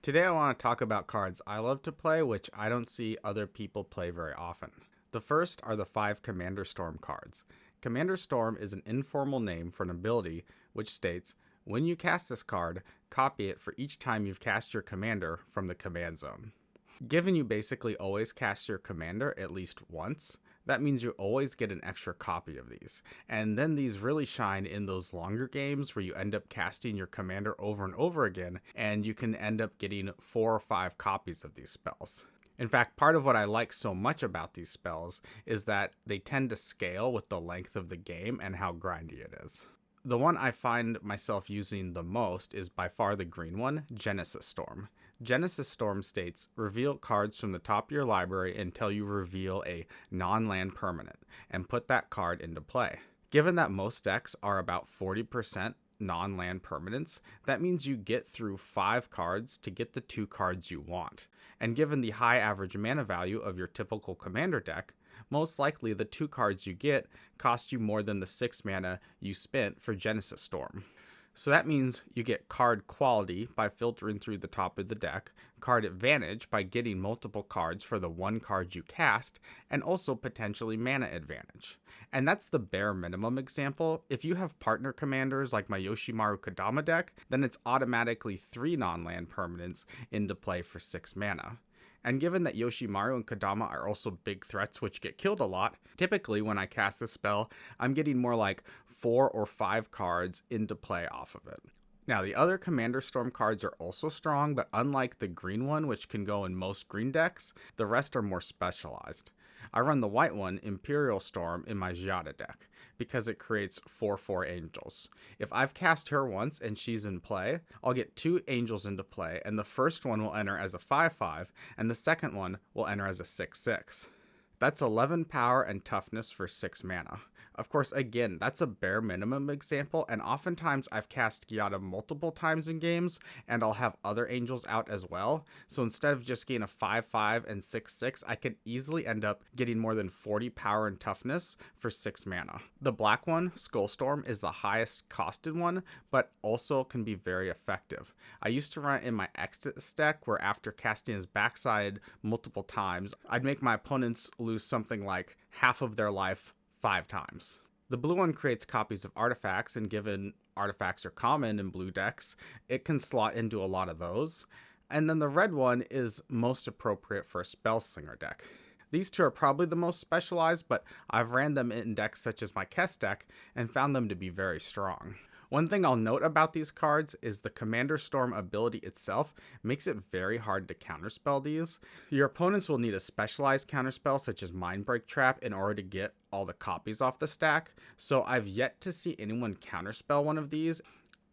Today I want to talk about cards I love to play, which I don't see other people play very often. The first are the 5 Commander Storm cards. Commander Storm is an informal name for an ability which states, when you cast this card, copy it for each time you've cast your commander from the command zone. Given you basically always cast your commander at least once, that means you always get an extra copy of these. And then these really shine in those longer games where you end up casting your commander over and over again, and you can end up getting 4 or 5 copies of these spells. In fact, part of what I like so much about these spells is that they tend to scale with the length of the game and how grindy it is. The one I find myself using the most is by far the green one, Genesis Storm. Genesis Storm states, reveal cards from the top of your library until you reveal a non-land permanent, and put that card into play. Given that most decks are about 40% non-land permanents, that means you get through 5 cards to get the 2 cards you want. And given the high average mana value of your typical commander deck, most likely the 2 cards you get cost you more than the 6 mana you spent for Genesis Storm. So that means you get card quality by filtering through the top of the deck, card advantage by getting multiple cards for the 1 card you cast, and also potentially mana advantage. And that's the bare minimum example. If you have partner commanders like my Yoshimaru Kodama deck, then it's automatically 3 non-land permanents into play for 6 mana. And given that Yoshimaru and Kodama are also big threats which get killed a lot, typically when I cast a spell, I'm getting more like 4 or 5 cards into play off of it. Now, the other Commander Storm cards are also strong, but unlike the green one, which can go in most green decks, the rest are more specialized. I run the white one, Imperial Storm, in my Giada deck, because it creates 4/4 angels. If I've cast her once and she's in play, I'll get 2 angels into play, and the first one will enter as a 5/5, and the second one will enter as a 6/6. That's 11 power and toughness for 6 mana. Of course, again, that's a bare minimum example, and oftentimes I've cast Giada multiple times in games, and I'll have other angels out as well. So instead of just getting a 5/5 and 6/6, I could easily end up getting more than 40 power and toughness for 6 mana. The black one, Skullstorm, is the highest costed one, but also can be very effective. I used to run it in my Exodus deck, where after casting his backside multiple times, I'd make my opponents lose something like half of their life 5 times. The blue one creates copies of artifacts, and given artifacts are common in blue decks, it can slot into a lot of those. And then the red one is most appropriate for a Spellslinger deck. These 2 are probably the most specialized, but I've ran them in decks such as my Kess deck and found them to be very strong. One thing I'll note about these cards is the Commander Storm ability itself makes it very hard to counterspell these. Your opponents will need a specialized counterspell such as Mindbreak Trap in order to get all the copies off the stack, so I've yet to see anyone counterspell one of these.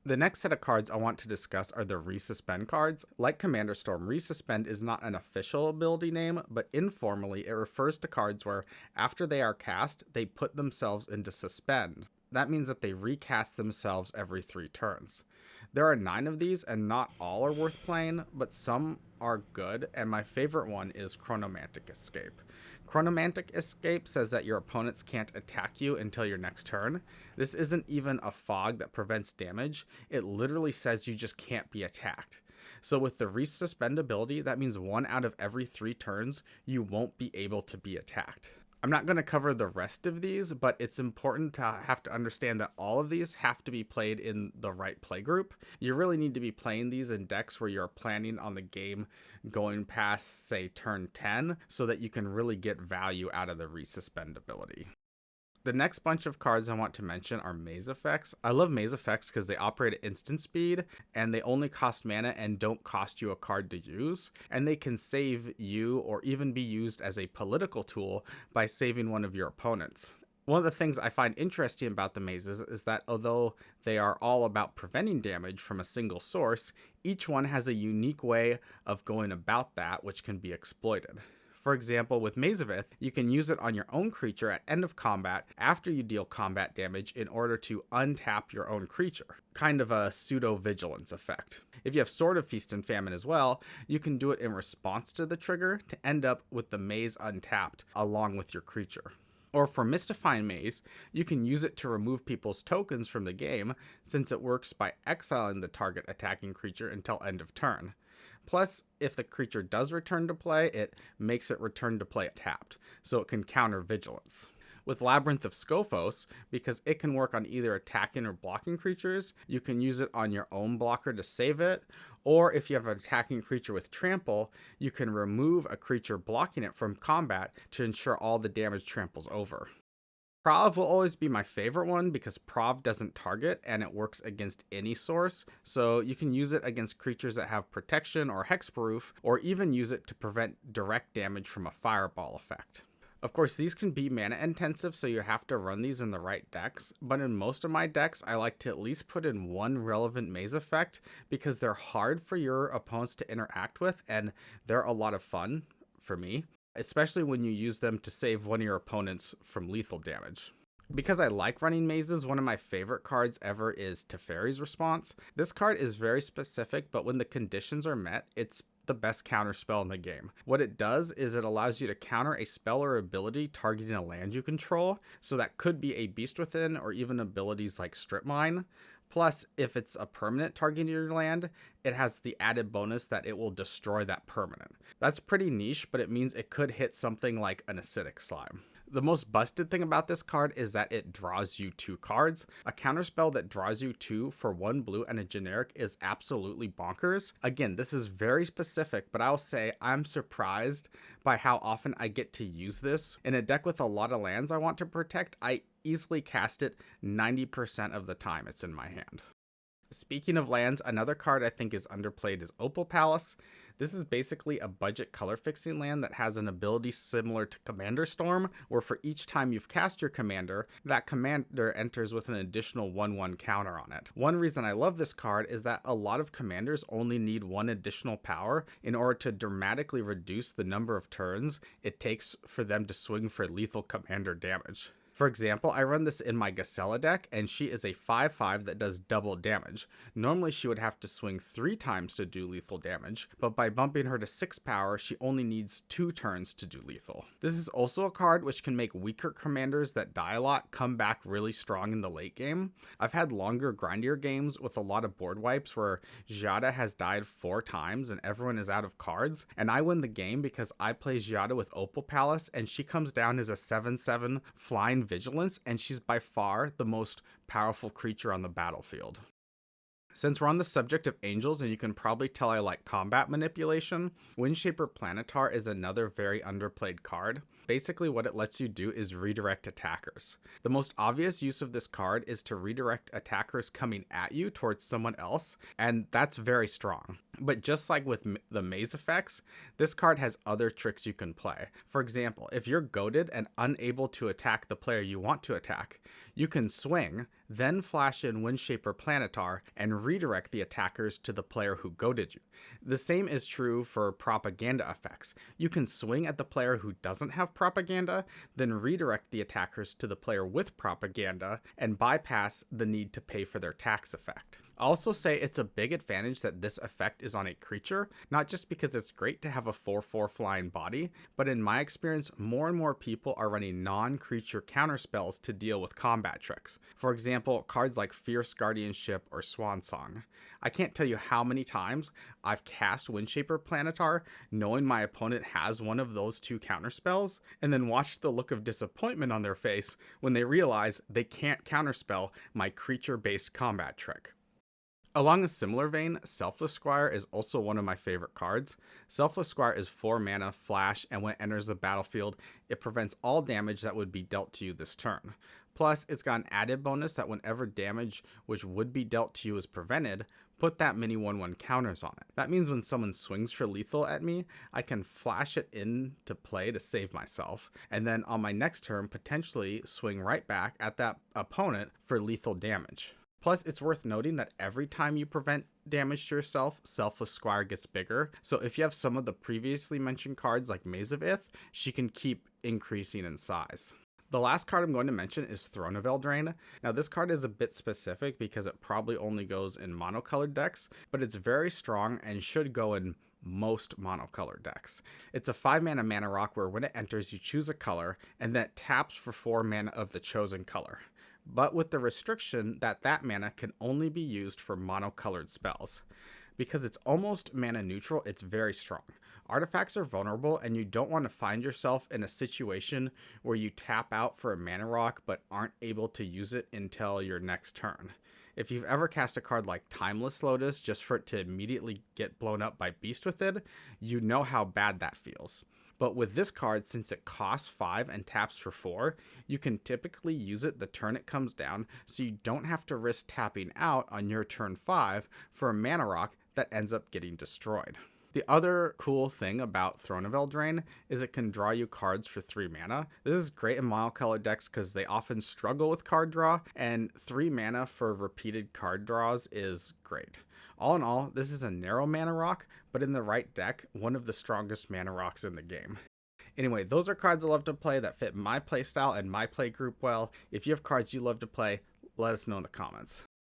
The next set of cards I want to discuss are the Resuspend cards. Like Commander Storm, Resuspend is not an official ability name, but informally it refers to cards where after they are cast, they put themselves into suspend. That means that they recast themselves every 3 turns. There are 9 of these, and not all are worth playing, but some are good, and my favorite one is Chronomantic Escape. Chronomantic Escape says that your opponents can't attack you until your next turn. This isn't even a fog that prevents damage, it literally says you just can't be attacked. So with the Resuspend ability, that means 1 out of every 3 turns, you won't be able to be attacked. I'm not going to cover the rest of these, but it's important to have to understand that all of these have to be played in the right playgroup. You really need to be playing these in decks where you're planning on the game going past, say, turn 10, so that you can really get value out of the Resuspend ability. The next bunch of cards I want to mention are Maze Effects. I love Maze Effects because they operate at instant speed, and they only cost mana and don't cost you a card to use, and they can save you or even be used as a political tool by saving one of your opponents. One of the things I find interesting about the mazes is that although they are all about preventing damage from a single source, each one has a unique way of going about that which can be exploited. For example, with Mazevith, you can use it on your own creature at end of combat after you deal combat damage in order to untap your own creature. Kind of a pseudo-vigilance effect. If you have Sword of Feast and Famine as well, you can do it in response to the trigger to end up with the maze untapped along with your creature. Or for Mystifying Maze, you can use it to remove people's tokens from the game, since it works by exiling the target attacking creature until end of turn. Plus, if the creature does return to play, it makes it return to play tapped, so it can counter vigilance. With Labyrinth of Scophos, because it can work on either attacking or blocking creatures, you can use it on your own blocker to save it, or if you have an attacking creature with trample, you can remove a creature blocking it from combat to ensure all the damage tramples over. Prov will always be my favorite one because Prov doesn't target and it works against any source, so you can use it against creatures that have protection or hexproof, or even use it to prevent direct damage from a fireball effect. Of course, these can be mana intensive, so you have to run these in the right decks, but in most of my decks, I like to at least put in one relevant maze effect because they're hard for your opponents to interact with, and they're a lot of fun for me, especially when you use them to save one of your opponents from lethal damage. Because I like running mazes, one of my favorite cards ever is Teferi's Response. This card is very specific, but when the conditions are met, it's the best counter spell in the game. What it does is it allows you to counter a spell or ability targeting a land you control, so that could be a Beast Within or even abilities like Strip Mine. Plus, if it's a permanent targeting your land, it has the added bonus that it will destroy that permanent. That's pretty niche, but it means it could hit something like an Acidic Slime. The most busted thing about this card is that it draws you 2 cards. A counterspell that draws you 2 for 1 blue and a generic is absolutely bonkers. Again, this is very specific, but I'll say I'm surprised by how often I get to use this. In a deck with a lot of lands I want to protect, I easily cast it 90% of the time it's in my hand. Speaking of lands, another card I think is underplayed is Opal Palace. This is basically a budget color fixing land that has an ability similar to Commander Storm, where for each time you've cast your commander, that commander enters with an additional 1/1 counter on it. One reason I love this card is that a lot of commanders only need 1 additional power in order to dramatically reduce the number of turns it takes for them to swing for lethal commander damage. For example, I run this in my Gacela deck, and she is a 5/5 that does double damage. Normally she would have to swing 3 times to do lethal damage, but by bumping her to 6 power, she only needs 2 turns to do lethal. This is also a card which can make weaker commanders that die a lot come back really strong in the late game. I've had longer, grindier games with a lot of board wipes where Giada has died 4 times and everyone is out of cards, and I win the game because I play Giada with Opal Palace, and she comes down as a 7/7 flying vigilance, and she's by far the most powerful creature on the battlefield. Since we're on the subject of angels, and you can probably tell I like combat manipulation, Windshaper Planetar is another very underplayed card. Basically what it lets you do is redirect attackers. The most obvious use of this card is to redirect attackers coming at you towards someone else, and that's very strong. But just like with the maze effects, this card has other tricks you can play. For example, if you're goaded and unable to attack the player you want to attack, you can swing, then flash in Windshaper Planetar and redirect the attackers to the player who goaded you. The same is true for propaganda effects. You can swing at the player who doesn't have propaganda, then redirect the attackers to the player with propaganda and bypass the need to pay for their tax effect. I'll also say it's a big advantage that this effect is on a creature, not just because it's great to have a 4/4 flying body, but in my experience, more and more people are running non-creature counterspells to deal with combat tricks. For example, cards like Fierce Guardianship or Swan Song. I can't tell you how many times I've cast Windshaper Planetar knowing my opponent has one of those 2 counterspells, and then watched the look of disappointment on their face when they realize they can't counterspell my creature-based combat trick. Along a similar vein, Selfless Squire is also one of my favorite cards. Selfless Squire is 4 mana, flash, and when it enters the battlefield, it prevents all damage that would be dealt to you this turn. Plus, it's got an added bonus that whenever damage which would be dealt to you is prevented, put that many 1/1 counters on it. That means when someone swings for lethal at me, I can flash it into play to save myself, and then on my next turn potentially swing right back at that opponent for lethal damage. Plus, it's worth noting that every time you prevent damage to yourself, Selfless Squire gets bigger. So if you have some of the previously mentioned cards like Maze of Ith, she can keep increasing in size. The last card I'm going to mention is Throne of Eldraine. Now this card is a bit specific because it probably only goes in monocolored decks, but it's very strong and should go in most monocolored decks. It's a 5 mana rock where when it enters you choose a color and then it taps for 4 mana of the chosen color, but with the restriction that that mana can only be used for monocolored spells. Because it's almost mana neutral, it's very strong. Artifacts are vulnerable, and you don't want to find yourself in a situation where you tap out for a mana rock but aren't able to use it until your next turn. If you've ever cast a card like Timeless Lotus just for it to immediately get blown up by Beast Within, you know how bad that feels. But with this card, since it costs 5 and taps for 4, you can typically use it the turn it comes down, so you don't have to risk tapping out on your turn 5 for a mana rock that ends up getting destroyed. The other cool thing about Throne of Eldraine is it can draw you cards for 3 mana. This is great in monocolored decks because they often struggle with card draw, and 3 mana for repeated card draws is great. All in all, this is a narrow mana rock, but in the right deck, one of the strongest mana rocks in the game. Anyway, those are cards I love to play that fit my playstyle and my play group well. If you have cards you love to play, let us know in the comments.